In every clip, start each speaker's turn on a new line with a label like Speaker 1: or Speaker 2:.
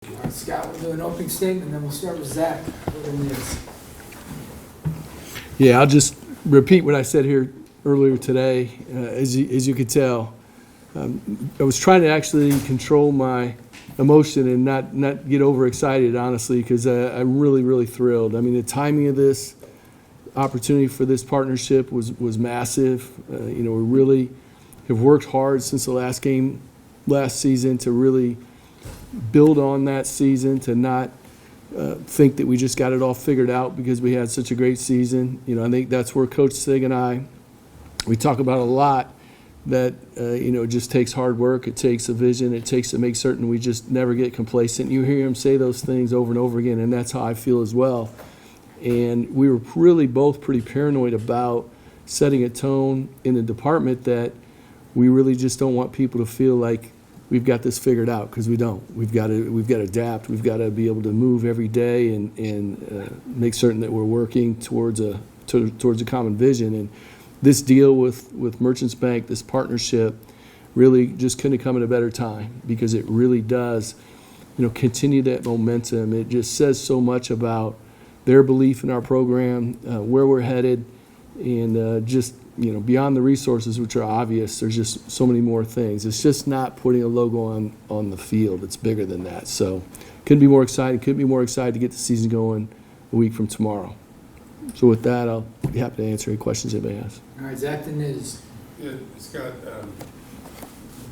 Speaker 1: All right, Scott, we'll do an opening statement, and then we'll start with Zach.
Speaker 2: Yeah, I'll just repeat what I said here earlier today. As you could tell, I was trying to actually control my emotion and not get overexcited, honestly, because I'm really thrilled. I mean, the timing of this opportunity for this partnership was massive. We really have worked hard since the last game last season to really build on that season, to not think that we just got it all figured out because we had such a great season. I think that's where Coach Sig and we talk about a lot, that it just takes hard work, it takes a vision, it takes to make certain we just never get complacent. You hear him say those things over and over again, and that's how I feel as well. And we were really both pretty paranoid about setting a tone in the department that we really just don't want people to feel like we've got this figured out, because we don't. We've got to adapt. We've got to be able to move every day and make certain that we're working towards a common vision. And this deal with Merchants Bank, this partnership, really just couldn't have come at a better time, because it really does, continue that momentum. It just says so much about their belief in our program, where we're headed, and just beyond the resources, which are obvious, there's just so many more things. It's just not putting a logo on the field. It's bigger than that. So couldn't be more excited to get the season going a week from tomorrow. So with that, I'll be happy to answer any questions anybody has.
Speaker 1: All right, Zach the Niz.
Speaker 3: Yeah, Scott,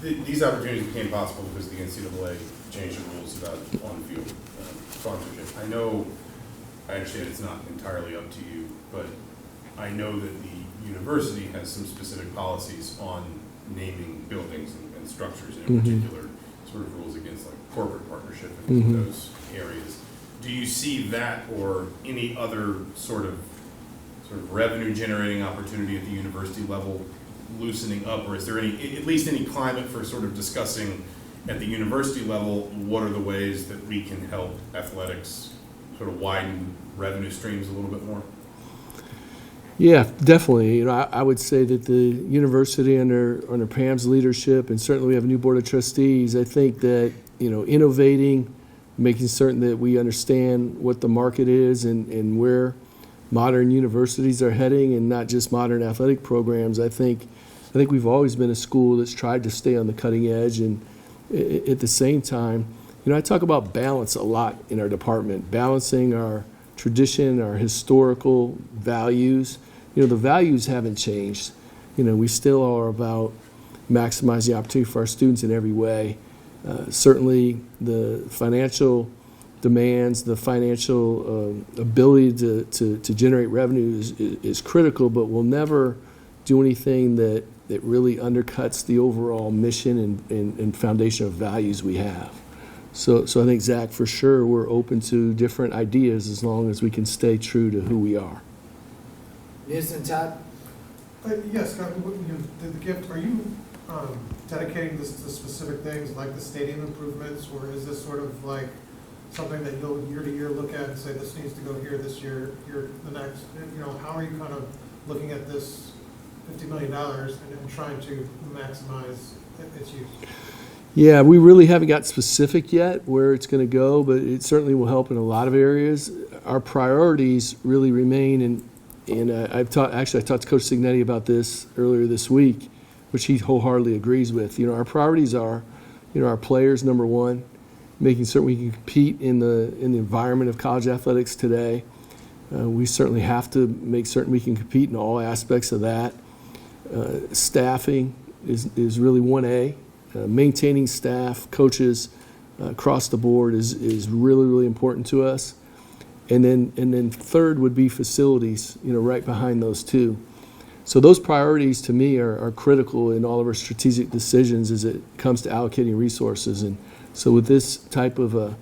Speaker 3: these opportunities became possible because the NCAA changed the rules about on-field sponsorship. I understand it's not entirely up to you, but I know that the university has some specific policies on naming buildings and structures, and in particular sort of rules against like corporate partnership in those areas. Do you see that or any other sort of revenue generating opportunity at the university level loosening up, or is there at least any climate for sort of discussing at the university level what are the ways that we can help athletics sort of widen revenue streams a little bit more?
Speaker 2: Yeah, definitely. I would say that the university under Pam's leadership, and certainly we have a new board of trustees, I think that innovating, making certain that we understand what the market is and where modern universities are heading, and not just modern athletic programs. I think we've always been a school that's tried to stay on the cutting edge, and at the same time, I talk about balance a lot in our department, balancing our tradition, our historical values. The values haven't changed. We still are about maximizing the opportunity for our students in every way. Certainly the financial demands, the financial ability to generate revenue is critical, but we'll never do anything that really undercuts the overall mission and foundation of values we have. So I think, Zach, for sure, we're open to different ideas as long as we can stay true to who we are.
Speaker 1: Niz and Todd.
Speaker 4: Yes, Scott, the gift, are you dedicating this to specific things like the stadium improvements, or is this sort of like something that you'll year to year look at and say this needs to go here this year, here the next? How are you kind of looking at this $50 million and trying to maximize its use?
Speaker 2: Yeah, we really haven't got specific yet where it's going to go, but it certainly will help in a lot of areas. Our priorities really remain, and I talked to Coach Signetti about this earlier this week, which he wholeheartedly agrees with. Our priorities are, our players, number one, making certain we can compete in the environment of college athletics today. We certainly have to make certain we can compete in all aspects of that. Staffing is really 1A. Maintaining staff, coaches across the board is really important to us. And then third would be facilities, right behind those two. So those priorities to me are critical in all of our strategic decisions as it comes to allocating resources. And so with this type of a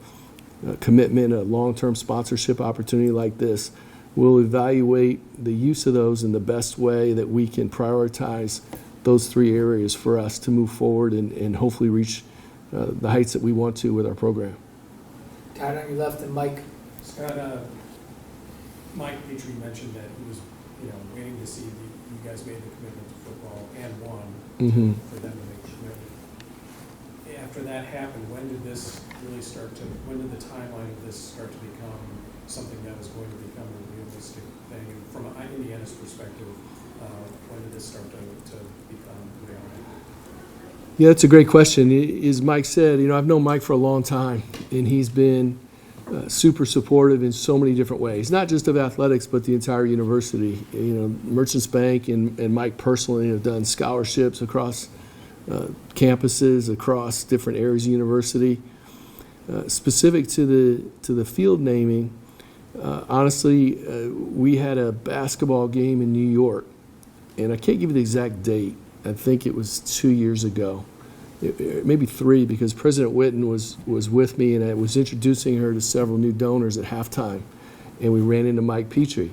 Speaker 2: commitment, a long-term sponsorship opportunity like this, we'll evaluate the use of those in the best way that we can prioritize those three areas for us to move forward and hopefully reach the heights that we want to with our program.
Speaker 1: Todd on your left, and Mike.
Speaker 5: Scott, Mike Petrie mentioned that he was, waiting to see you guys made the commitment to football and won for them to make the commitment. after that happened, when did the timeline of this start to become something that was going to become a realistic thing? And from Indiana's perspective, when did this start to become reality?
Speaker 2: Yeah, that's a great question. As Mike said, I've known Mike for a long time, and he's been super supportive in so many different ways, not just of athletics, but the entire university. Merchants Bank and Mike personally have done scholarships across campuses, across different areas of university. Specific to the field naming, honestly, we had a basketball game in New York, and I can't give you the exact date. I think it was 2 years ago, maybe 3, because President Whitten was with me, and I was introducing her to several new donors at halftime, and we ran into Mike Petrie.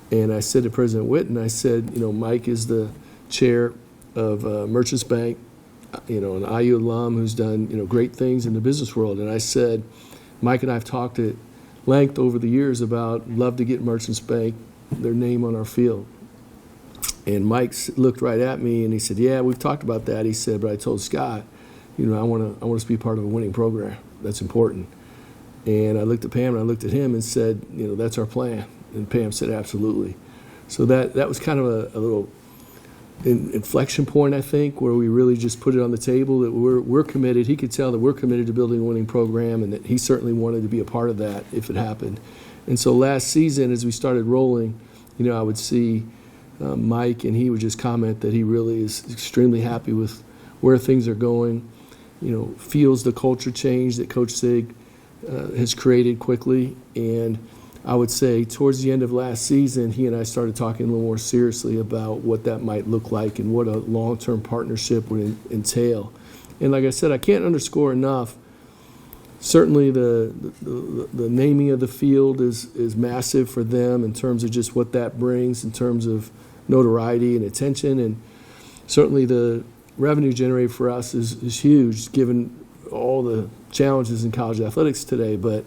Speaker 2: And I said to President Whitten, I said, Mike is the chair of Merchants Bank, an IU alum who's done, great things in the business world. And I said, Mike and I have talked at length over the years about love to get Merchants Bank, their name on our field. And Mike looked right at me and he said, yeah, we've talked about that. He said, but I told Scott, I want us to be part of a winning program. That's important. And I looked at Pam and I looked at him and said, that's our plan. And Pam said, absolutely. So that was kind of a little inflection point, I think, where we really just put it on the table that we're committed. He could tell that we're committed to building a winning program, and that he certainly wanted to be a part of that if it happened. And so last season, as we started rolling, I would see Mike, and he would just comment that he really is extremely happy with where things are going, feels the culture change that Coach Sig has created quickly. And I would say towards the end of last season, he and I started talking a little more seriously about what that might look like and what a long-term partnership would entail. And like I said, I can't underscore enough, certainly the naming of the field is massive for them in terms of just what that brings in terms of notoriety and attention. And certainly the revenue generated for us is huge given all the challenges in college athletics today. But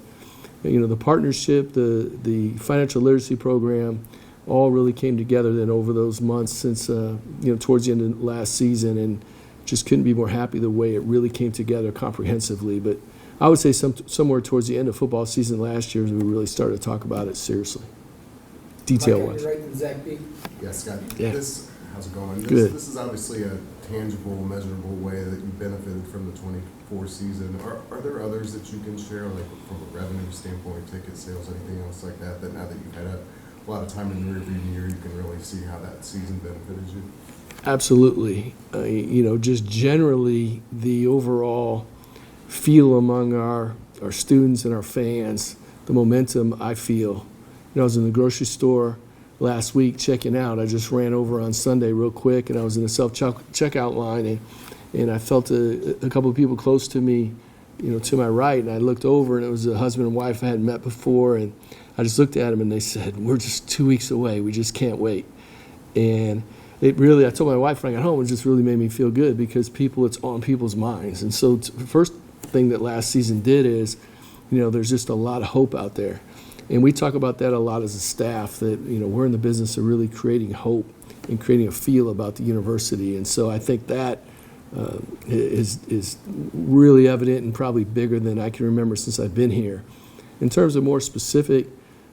Speaker 2: the partnership, the financial literacy program, all really came together then over those months since, towards the end of last season, and just couldn't be more happy the way it really came together comprehensively. But I would say somewhere towards the end of football season last year, we really started to talk about it seriously, detail-wise.
Speaker 1: Mike, right, Zach B.
Speaker 6: Yes, Scott.
Speaker 2: Yeah.
Speaker 6: How's it going?
Speaker 2: Good.
Speaker 6: This is obviously a tangible, measurable way that you benefited from the 24 season. Are there others that you can share, like from a revenue standpoint, ticket sales, anything else like that, that now that you've had a lot of time in the rearview mirror, you can really see how that season benefited you?
Speaker 2: Absolutely. Just generally the overall feel among our students and our fans, the momentum I feel. I was in the grocery store last week checking out. I just ran over on Sunday real quick, and I was in the self-checkout line, and I felt a couple of people close to me, to my right, and I looked over, and it was a husband and wife I hadn't met before, and I just looked at them, and they said, we're just 2 weeks away. We just can't wait. And it really, I told my wife when I got home, it just really made me feel good because it's on people's minds. And so the first thing that last season did is, there's just a lot of hope out there. And we talk about that a lot as a staff, that, we're in the business of really creating hope and creating a feel about the university. And so I think that is really evident and probably bigger than I can remember since I've been here. In terms of more specific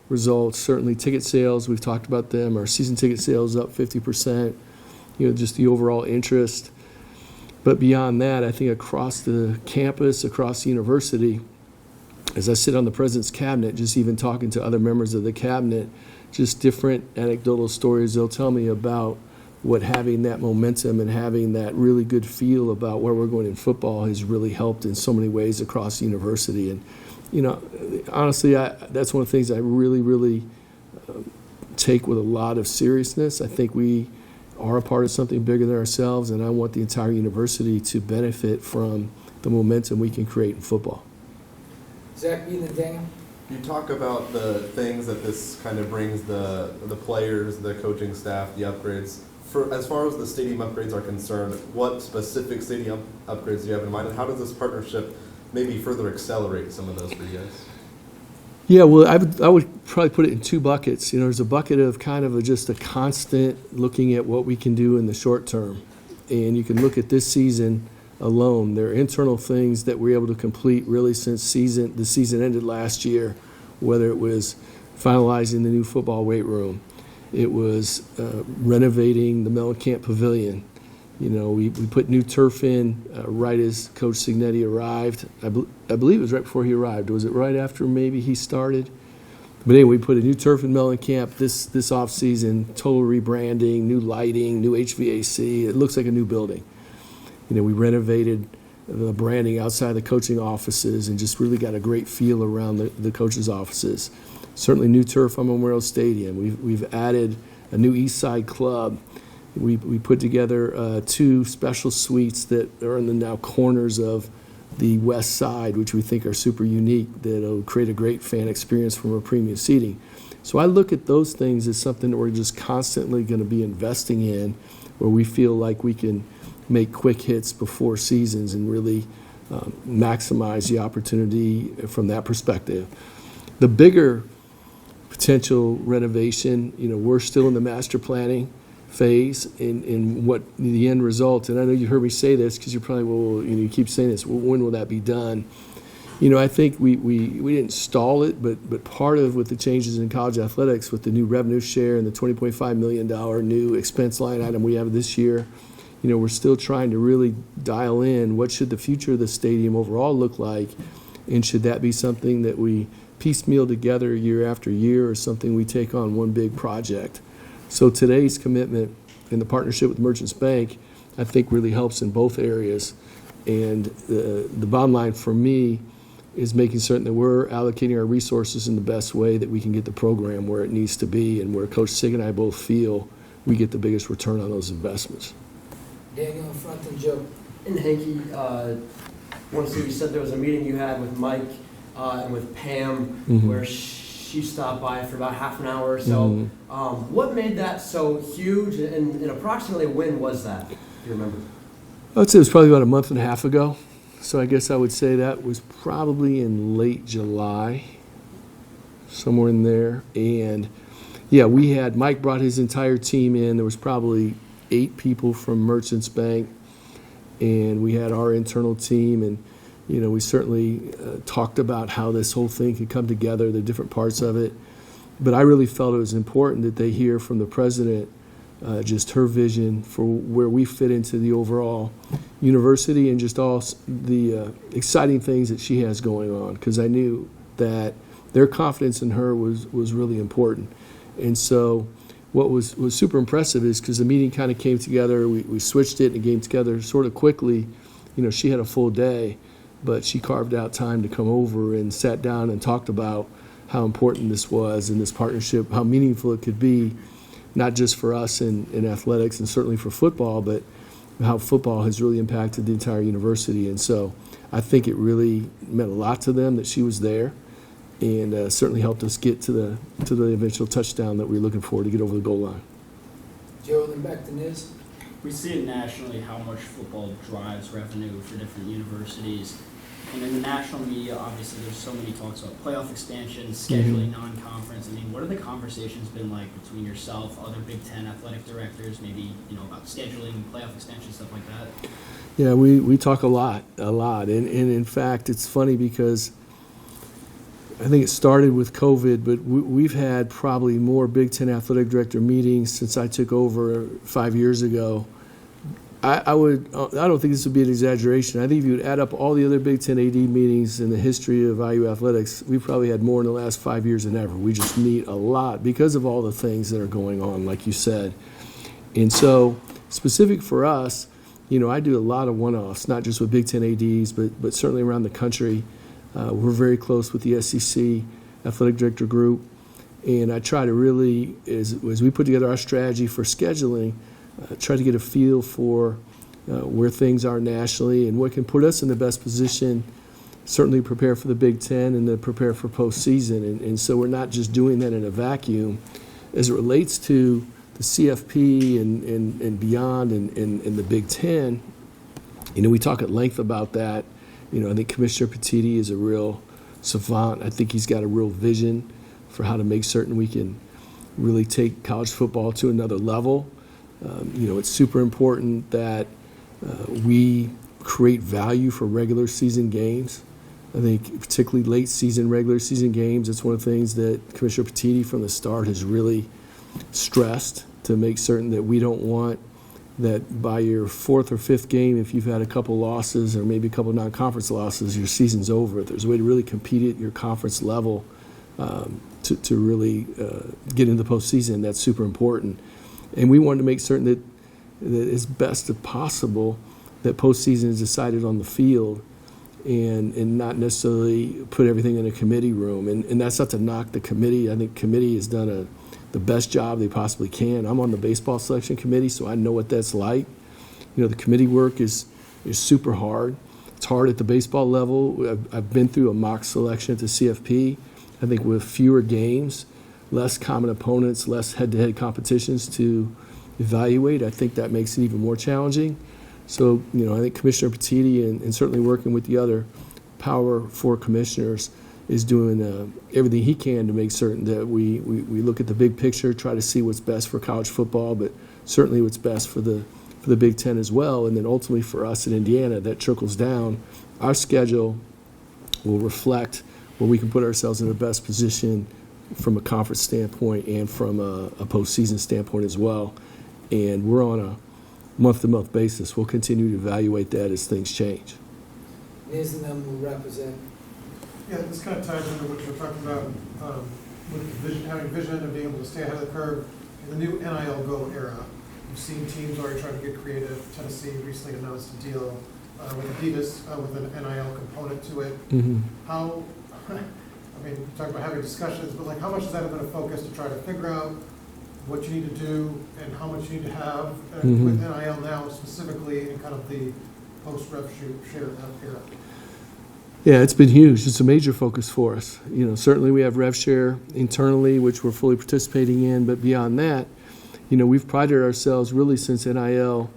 Speaker 2: results, certainly ticket sales, we've talked about them. Our season ticket sales up 50%, just the overall interest. But beyond that, I think across the campus, across the university, as I sit on the president's cabinet, just even talking to other members of the cabinet, just different anecdotal stories they'll tell me about what having that momentum and having that really good feel about where we're going in football has really helped in so many ways across the university. And, honestly, that's one of the things I really, really take with a lot of seriousness. I think we are a part of something bigger than ourselves, and I want the entire university to benefit from the momentum we can create in football.
Speaker 1: Zach B. and Daniel.
Speaker 7: You talk about the things that this kind of brings the players, the coaching staff, the upgrades. As far as the stadium upgrades are concerned, what specific stadium upgrades do you have in mind, and how does this partnership maybe further accelerate some of those for you guys?
Speaker 2: Yeah, well, I would probably put it in 2 buckets. There's a bucket of kind of just a constant looking at what we can do in the short term. And you can look at this season alone. There are internal things that we're able to complete really since the season ended last year, whether it was finalizing the new football weight room, it was renovating the Mellencamp Pavilion. You know, we put new turf in right as Coach Signetti arrived. I believe it was right before he arrived. Was it right after maybe he started? But anyway, we put a new turf in Mellencamp this off-season, total rebranding, new lighting, new HVAC. It looks like a new building. You know, we renovated the branding outside the coaching offices and just really got a great feel around the coaches' offices. Certainly new turf on Memorial Stadium. We've added a new East Side club. We put together 2 special suites that are in the now corners of the west side, which we think are super unique, that'll create a great fan experience from our premium seating. So I look at those things as something that we're just constantly going to be investing in, where we feel like we can make quick hits before seasons and really maximize the opportunity from that perspective. The bigger potential renovation, you know, we're still in the master planning phase in what the end result, and I know you heard me say this because you're probably, well, you know, you keep saying this, well, when will that be done? You know, I think we didn't stall it, but part of with the changes in college athletics with the new revenue share and the $20.5 million new expense line item we have this year, you know, we're still trying to really dial in what should the future of the stadium overall look like, and should that be something that we piecemeal together year after year or something we take on one big project. So today's commitment in the partnership with Merchants Bank, I think really helps in both areas. And the bottom line for me is making certain that we're allocating our resources in the best way that we can get the program where it needs to be and where Coach Sig and I both feel we get the biggest return on those investments.
Speaker 1: Daniel in front and Joe.
Speaker 8: And Hanky, want to see, you said there was a meeting you had with Mike and with Pam where she stopped by for about half an hour or so. What made that so huge, and approximately when was that, do you remember?
Speaker 2: I would say it was probably about a month and a half ago. So I guess I would say that was probably in late July, somewhere in there. And yeah, Mike brought his entire team in. There was probably 8 people from Merchants Bank, and we had our internal team, and you know, we certainly talked about how this whole thing could come together, the different parts of it. But I really felt it was important that they hear from the president just her vision for where we fit into the overall university and just all the exciting things that she has going on, because I knew that their confidence in her was really important. And so what was super impressive is because the meeting kind of came together, we switched it and it came together sort of quickly. You know, she had a full day, but she carved out time to come over and sat down and talked about how important this was and this partnership, how meaningful it could be, not just for us in athletics and certainly for football, but how football has really impacted the entire university. And so I think it really meant a lot to them that she was there, and certainly helped us get to the eventual touchdown that we were looking for to get over the goal line.
Speaker 1: Joe, then back to Niz.
Speaker 9: We see it nationally how much football drives revenue for different universities. And in the national media, obviously, there's so many talks about playoff expansion, scheduling non-conference. I mean, what have the conversations been like between yourself, other Big Ten athletic directors, maybe, you know, about scheduling, playoff expansion, stuff like that?
Speaker 2: Yeah, we talk a lot. And in fact, it's funny because I think it started with COVID, but we've had probably more Big Ten athletic director meetings since I took over 5 years ago. I don't think this would be an exaggeration. I think if you would add up all the other Big Ten AD meetings in the history of IU athletics, we probably had more in the last 5 years than ever. We just meet a lot because of all the things that are going on, like you said. And so specific for us, you know, I do a lot of one-offs, not just with Big Ten ADs, but certainly around the country. We're very close with the SEC athletic director group, and I try to really, as we put together our strategy for scheduling, try to get a feel for where things are nationally and what can put us in the best position, certainly prepare for the Big Ten and to prepare for postseason. And so we're not just doing that in a vacuum. As it relates to the CFP and beyond and the Big Ten, you know, we talk at length about that. You know, I think Commissioner Petiti is a real savant. I think he's got a real vision for how to make certain we can really take college football to another level. You know, it's super important that we create value for regular season games. I think particularly late season, regular season games, it's one of the things that Commissioner Petiti from the start has really stressed, to make certain that we don't want that by your fourth or fifth game, if you've had a couple losses or maybe a couple non-conference losses, your season's over. There's a way to really compete at your conference level to really get into the postseason. That's super important. And we wanted to make certain that as best as possible that postseason is decided on the field and not necessarily put everything in a committee room. And that's not to knock the committee. I think committee has done the best job they possibly can. I'm on the baseball selection committee, so I know what that's like. You know, the committee work is super hard. It's hard at the baseball level. I've been through a mock selection at the CFP. I think with fewer games, less common opponents, less head-to-head competitions to evaluate, I think that makes it even more challenging. So, you know, I think Commissioner Petiti and certainly working with the other Power 4 commissioners is doing everything he can to make certain that we look at the big picture, try to see what's best for college football, but certainly what's best for the Big Ten as well. And then ultimately for us in Indiana, that trickles down. Our schedule will reflect where we can put ourselves in the best position from a conference standpoint and from a postseason standpoint as well. And we're on a month-to-month basis. We'll continue to evaluate that as things change.
Speaker 1: Niz and them will represent.
Speaker 4: Yeah, this kind of ties into what you were talking about with vision, having vision and being able to stay ahead of the curve. In the new NIL Go era, you've seen teams already trying to get creative. Tennessee recently announced a deal with Adidas with an NIL component to it.
Speaker 2: Mm-hmm.
Speaker 4: How, I mean, you talk about having discussions, but like how much is that going to focus to try to figure out what you need to do and how much you need to have with NIL now specifically in kind of the post-rev share era?
Speaker 2: Yeah, it's been huge. It's a major focus for us. You know, certainly we have rev share internally, which we're fully participating in, but beyond that, you know, we've prided ourselves really since NIL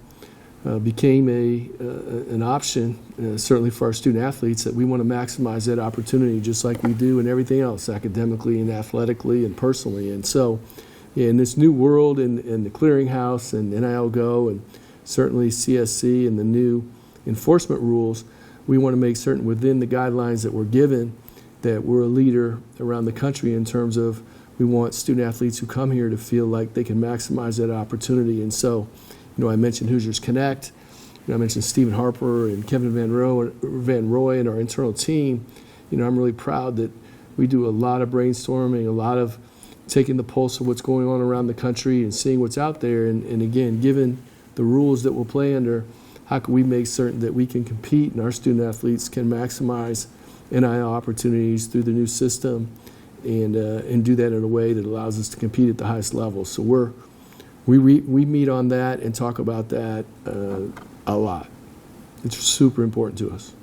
Speaker 2: became an option, certainly for our student athletes, that we want to maximize that opportunity just like we do in everything else, academically and athletically and personally. And so, yeah, in this new world, in the clearinghouse and NIL Go and certainly CSC and the new enforcement rules, we want to make certain within the guidelines that we're given that we're a leader around the country in terms of we want student athletes who come here to feel like they can maximize that opportunity. And so, you know, I mentioned Hoosiers Connect, you know, I mentioned Stephen Harper and Kevin Van Roy and our internal team. You know, I'm really proud that we do a lot of brainstorming, a lot of taking the pulse of what's going on around the country and seeing what's out there. And again, given the rules that we'll play under, how can we make certain that we can compete and our student athletes can maximize NIL opportunities through the new system and do that in a way that allows us to compete at the highest level. So we meet on that and talk about that a lot. It's super important to us.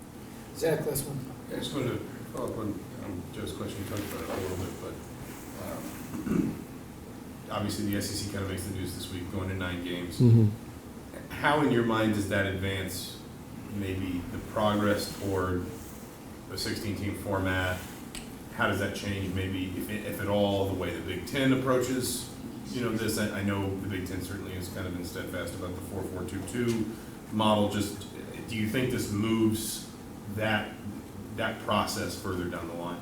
Speaker 1: Zach, last one.
Speaker 3: I just wanted to follow up on Joe's question. You talked about it a little bit, but obviously the SEC kind of makes the news this week, going to 9 games.
Speaker 2: Mm-hmm.
Speaker 3: How, in your mind, does that advance maybe the progress toward the 16-team format? How does that change, maybe, if at all, the way the Big Ten approaches, you know, this? I know the Big Ten certainly has kind of been steadfast about the 4-4-2-2 model. Just, do you think this moves that process further down the line?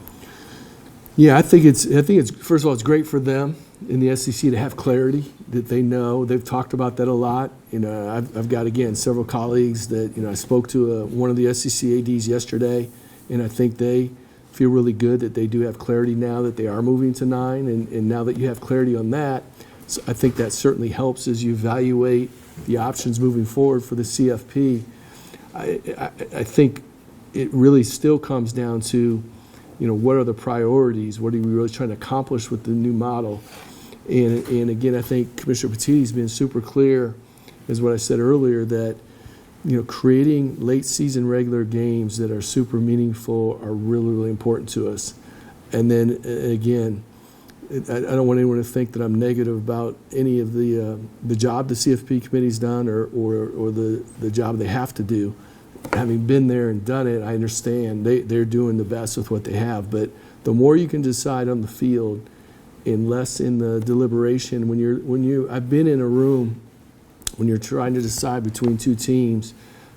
Speaker 2: Yeah, I think it's first of all, it's great for them in the SEC to have clarity that they know. They've talked about that a lot. You know, I've got, again, several colleagues that, you know, I spoke to one of the SEC ADs yesterday, and I think they feel really good that they do have clarity now that they are moving to 9, and now that you have clarity on that, so I think that certainly helps as you evaluate the options moving forward for the CFP. I think it really still comes down to, you know, what are the priorities? What are we really trying to accomplish with the new model? And again, I think Commissioner Petiti's been super clear, as what I said earlier, that, you know, creating late season regular games that are super meaningful are really, really important to us. And then again, I don't want anyone to think that I'm negative about any of the job the CFP committee's done or the job they have to do. Having been there and done it, I understand they're doing the best with what they have. But the more you can decide on the field and less in the deliberation, I've been in a room when you're trying to decide between two teams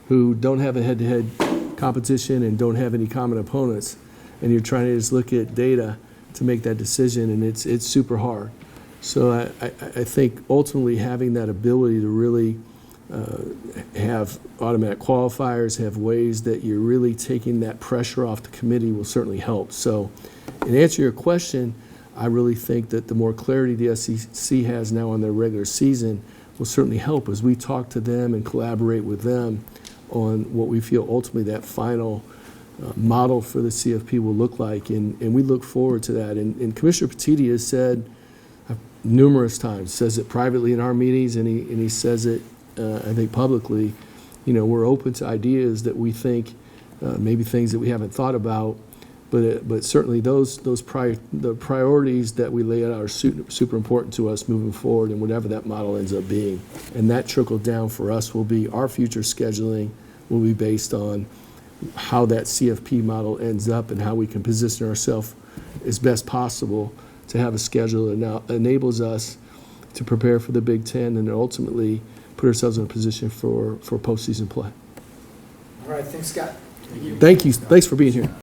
Speaker 2: who don't have a head-to-head competition and don't have any common opponents, and you're trying to just look at data to make that decision, and it's super hard. So I think ultimately having that ability to really have automatic qualifiers, have ways that you're really taking that pressure off the committee will certainly help. So in answer to your question, I really think that the more clarity the SEC has now on their regular season will certainly help as we talk to them and collaborate with them on what we feel ultimately that final model for the CFP will look like. And we look forward to that. And Commissioner Petiti has said numerous times, says it privately in our meetings, and he says it, I think, publicly. You know, we're open to ideas that we think maybe things that we haven't thought about, but certainly the priorities that we lay out are super important to us moving forward, and whatever that model ends up being. And that trickle down for us will be our future scheduling will be based on how that CFP model ends up and how we can position ourselves as best possible to have a schedule that now enables us to prepare for the Big Ten and ultimately put ourselves in a position for postseason play.
Speaker 1: All right, thanks, Scott.
Speaker 2: Thank you. Thanks for being here.